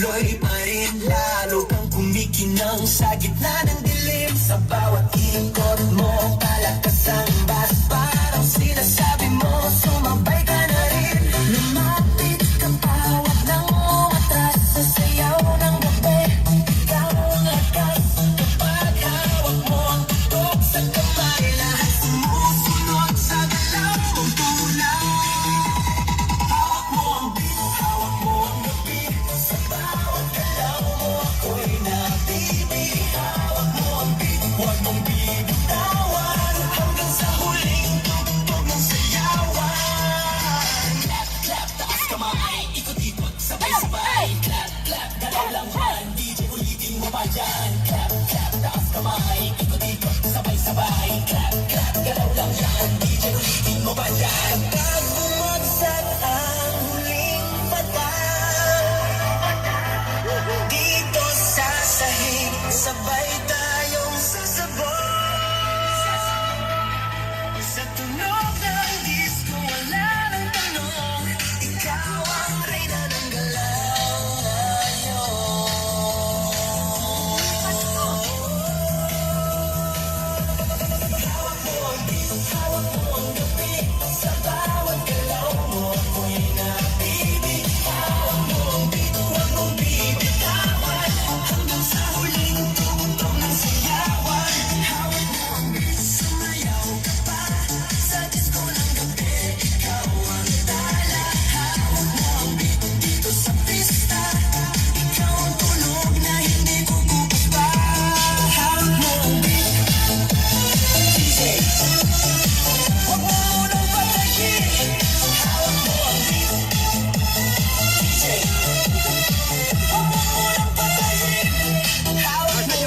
tuloy pa rin. Lalo kang kumikinang sa gitna ng dilim. Sa bawat ikot mo, palakas ang bas. Parang sinasabi mo, sumabay ka na rin. Lumapit ka pa, wag nang umatras. Sa sayaw ng gabi, ikaw ang lakas. Kapag hawak mo ang tutok sa kamay, lahat sumusunod sa galaw mong tulay. Hawak mo ang beat, hawak mo ang gabi. Sa bawat galaw mo ako'y nabibig. Hawak mo ang beat, huwag mong bibitawan. Hanggang sa huling tugtog ng sayawan. Clap, clap, taas kamay, ikot-ikot, sabay-sabay. Clap, clap, galaw lang yan, DJ ulitin mo pa yan. Clap, clap, taas kamay,